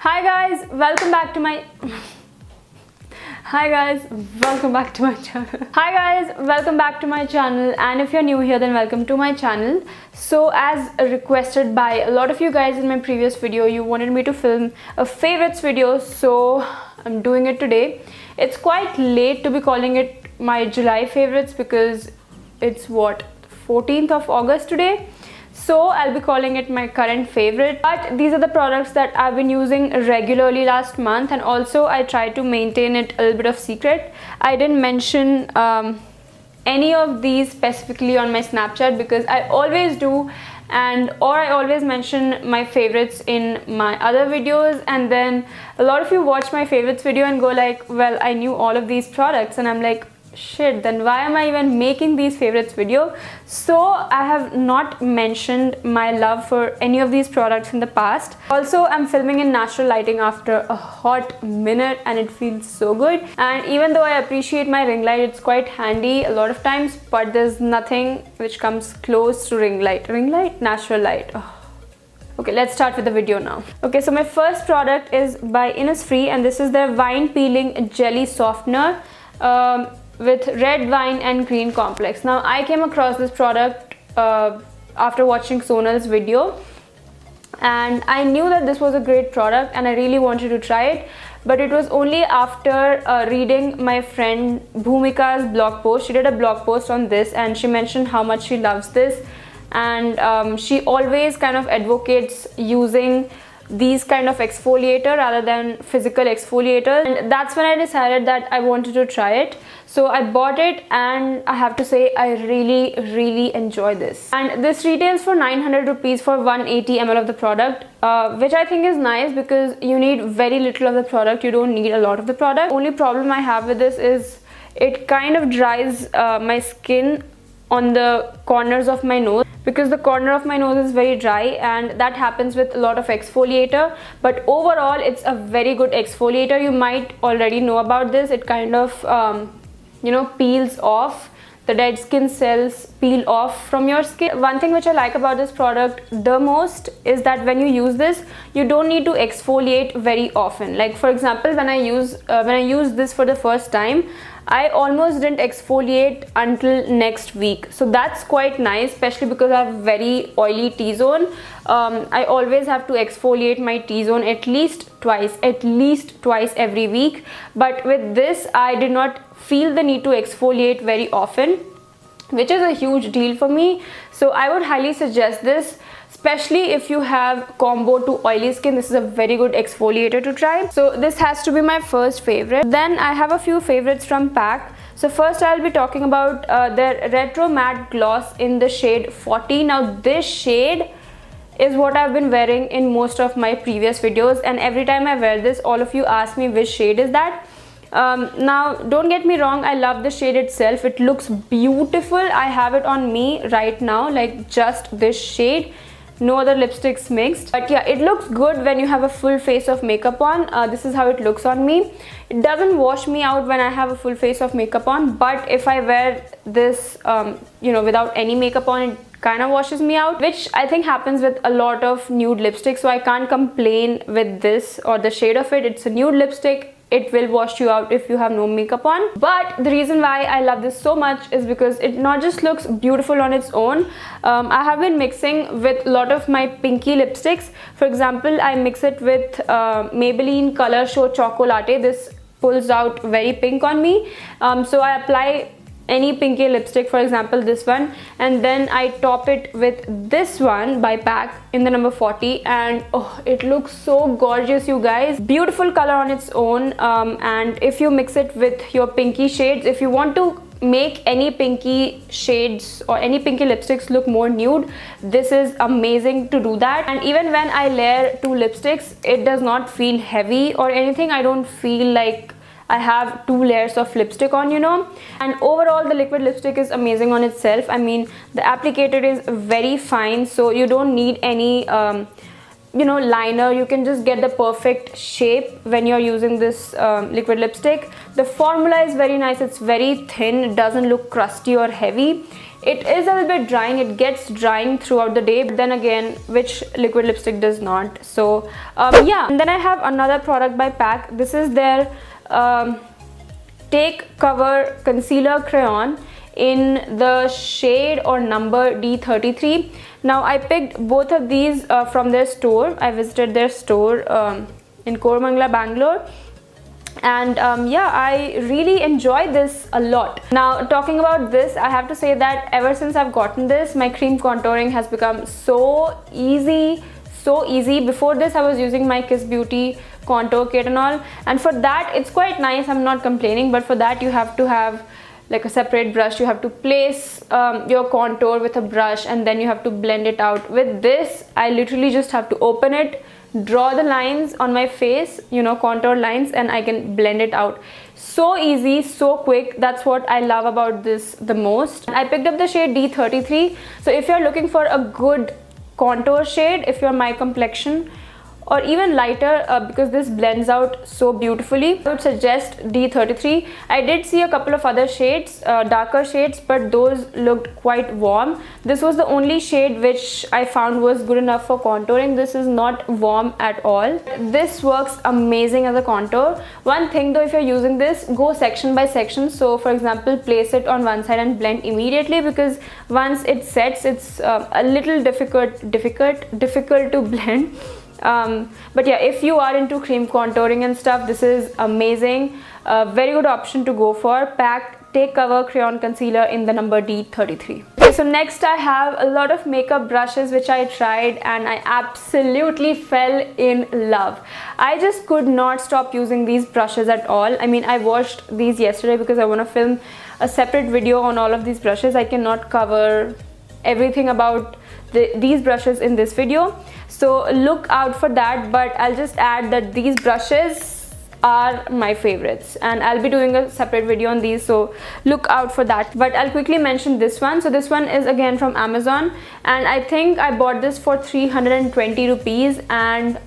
Hi guys, welcome back to my Hi guys, welcome back to my channel. Hi guys, welcome back to my channel, and if you're new here then welcome to my channel. So as requested by a lot of you guys in my previous video, you wanted me to film a favorites video, so I'm doing it today. It's quite late to be calling it my July favorites because it's what, 14th of August today. So I'll be calling it my current favorite, but these are the products that I've been using regularly last month, and also I try to maintain it a little bit of secret. I didn't mention any of these specifically on my Snapchat because I always do, or I always mention my favorites in my other videos, and then a lot of you watch my favorites video and go like, well, I knew all of these products, and I'm like, shit, then why am I even making these favorites video? So I have not mentioned my love for any of these products in the past. Also, I'm filming in natural lighting after a hot minute and it feels so good. And even though I appreciate my ring light, it's quite handy a lot of times, but there's nothing which comes close to ring light. Ring light? Natural light. Oh. Okay, let's start with the video now. Okay, so my first product is by Innisfree, and this is their wine peeling jelly softener with red wine and green complex. Now I came across this product after watching Sonal's video, and I knew that this was a great product and I really wanted to try it, but it was only after reading my friend Bhumika's blog post. She did a blog post on this and she mentioned how much she loves this, and she always kind of advocates using these kind of exfoliator rather than physical exfoliators, and that's when I decided that I wanted to try it. So I bought it, and I have to say I really enjoy this. And this retails for 900 rupees for 180 ml of the product, which I think is nice because you need very little of the product. You don't need a lot of the product. Only problem I have with this is it kind of dries my skin on the corners of my nose, because the corner of my nose is very dry, and that happens with a lot of exfoliator. But overall it's a very good exfoliator. You might already know about this. It kind of peels off the dead skin cells, peel off from your skin. One thing which I like about this product the most is that when you use this, you don't need to exfoliate very often. Like for example, when I use this for the first time, I almost didn't exfoliate until next week. So that's quite nice, especially because I have very oily T-zone. I always have to exfoliate my T-zone at least twice every week. But with this, I did not feel the need to exfoliate very often, which is a huge deal for me. So I would highly suggest this, especially if you have combo to oily skin. This is a very good exfoliator to try. So this has to be my first favorite. Then I have a few favorites from PAC. So first I'll be talking about their retro matte gloss in the shade 40. Now this shade is what I've been wearing in most of my previous videos, and every time I wear this, all of you ask me which shade is that. Now don't get me wrong, I love the shade itself. It looks beautiful. I have it on me right now, like just this shade, no other lipsticks mixed. But yeah, it looks good when you have a full face of makeup on. This is how it looks on me. It doesn't wash me out when I have a full face of makeup on, but if I wear this without any makeup on, it kind of washes me out, which I think happens with a lot of nude lipsticks. So I can't complain with this or the shade of it. It's a nude lipstick. It will wash you out if you have no makeup on. But the reason why I love this so much is because it not just looks beautiful on its own. I have been mixing with a lot of my pinky lipsticks. For example, I mix it with Maybelline Color Show Choco Latte. This pulls out very pink on me. So I apply any pinky lipstick, for example this one, and then I top it with this one by PAC in the number 40, and oh, it looks so gorgeous, you guys. Beautiful color on its own. And if you mix it with your pinky shades, if you want to make any pinky shades or any pinky lipsticks look more nude, this is amazing to do that. And even when I layer two lipsticks, it does not feel heavy or anything. I don't feel like I have two layers of lipstick on, and overall the liquid lipstick is amazing on itself. I mean, the applicator is very fine, so you don't need any liner. You can just get the perfect shape when you're using this liquid lipstick. The formula is very nice. It's very thin. It doesn't look crusty or heavy. It is a little bit drying, it gets drying throughout the day, but then again, which liquid lipstick does not? So yeah. And then I have another product by PAC. This is their Take Cover Concealer Crayon in the shade or number D33. Now I picked both of these from their store. I visited their store in Koramangala, Bangalore, and yeah, I really enjoy this a lot. Now talking about this, I have to say that ever since I've gotten this, my cream contouring has become so easy. Before this I was using my Kiss Beauty contour kit and all, and for that it's quite nice, I'm not complaining, but for that you have to have like a separate brush. You have to place your contour with a brush, and then you have to blend it out. With this, I literally just have to open it, draw the lines on my face, you know, contour lines, and I can blend it out. So easy, so quick. That's what I love about this the most. I picked up the shade D33. So if you're looking for a good contour shade, if you're my complexion, or even lighter, because this blends out so beautifully, I would suggest D33. I did see a couple of other shades, darker shades, but those looked quite warm. This was the only shade which I found was good enough for contouring. This is not warm at all. This works amazing as a contour. One thing though, if you're using this, go section by section. So for example, place it on one side and blend immediately, because once it sets, it's a little difficult to blend. But yeah, if you are into cream contouring and stuff, this is amazing. Very good option to go for. PAC Take Cover Crayon Concealer in the number D33. Okay, so next I have a lot of makeup brushes which I tried, and I absolutely fell in love. I just could not stop using these brushes at all. I mean, I washed these yesterday because I want to film a separate video on all of these brushes. I cannot cover everything about these brushes in this video, so look out for that. But I'll just add that these brushes are my favorites, and I'll be doing a separate video on these, so look out for that. But I'll quickly mention this one. So this one is again from Amazon, and I think I bought this for 320 rupees, and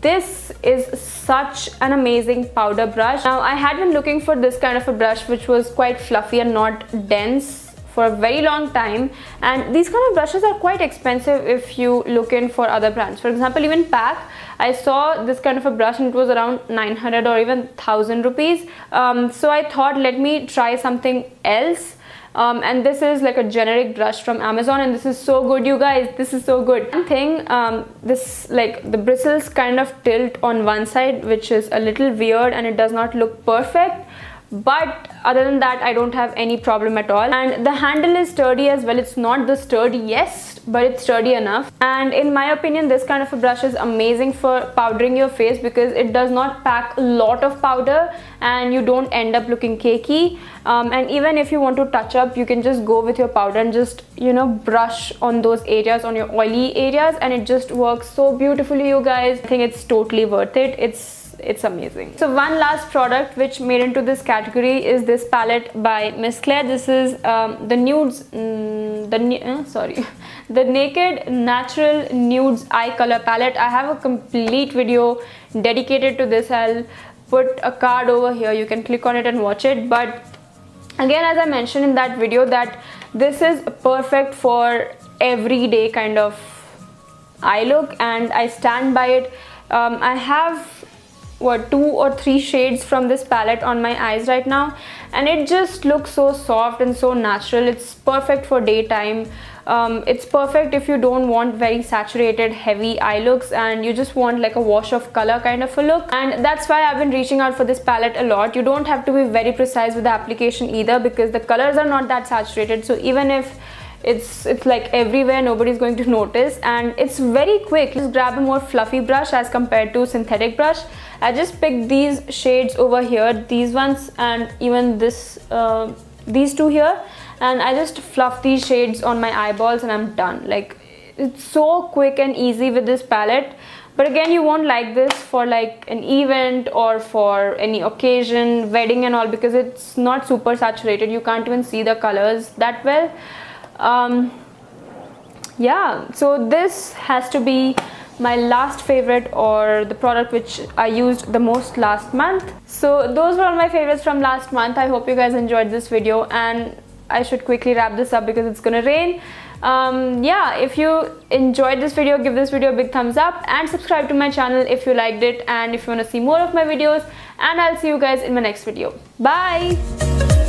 this is such an amazing powder brush. Now I had been looking for this kind of a brush which was quite fluffy and not dense for a very long time, and these kind of brushes are quite expensive if you look in for other brands. For example, even PAC, I saw this kind of a brush and it was around 900 or even 1000 rupees. So I thought, let me try something else. And this is like a generic brush from Amazon, and this is so good, you guys. This is so good. One thing, this, like, the bristles kind of tilt on one side, which is a little weird and it does not look perfect. But other than that, I don't have any problem at all. And the handle is sturdy as well. It's not the sturdiest, but it's sturdy enough. And in my opinion, this kind of a brush is amazing for powdering your face, because it does not pack a lot of powder and you don't end up looking cakey. And even if you want to touch up, you can just go with your powder and just, you know, brush on those areas, on your oily areas, and it just works so beautifully, you guys. I think it's totally worth it. It's amazing. So one last product which made into this category is this palette by Miss Claire. This is the Naked Natural Nudes Eye Color Palette. I have a complete video dedicated to this. I'll put a card over here. You can click on it and watch it. But again, as I mentioned in that video, that this is perfect for everyday kind of eye look, and I stand by it. I have 2 or 3 shades from this palette on my eyes right now, and it just looks so soft and so natural. It's perfect for daytime. It's perfect if you don't want very saturated heavy eye looks and you just want like a wash of color kind of a look. And that's why I've been reaching out for this palette a lot. You don't have to be very precise with the application either, because the colors are not that saturated. So even if it's like everywhere, nobody's going to notice, and it's very quick. Just grab a more fluffy brush as compared to synthetic brush. I just picked these shades over here, these ones, and even this these two here, and I just fluff these shades on my eyeballs and I'm done. Like, it's so quick and easy with this palette. But again, you won't like this for like an event or for any occasion, wedding and all, because it's not super saturated. You can't even see the colors that well. Yeah, so this has to be my last favorite, or the product which I used the most last month. So those were all my favorites from last month. I hope you guys enjoyed this video, and I should quickly wrap this up because it's gonna rain. Yeah, if you enjoyed this video, give this video a big thumbs up and subscribe to my channel if you liked it and if you want to see more of my videos, and I'll see you guys in my next video. Bye.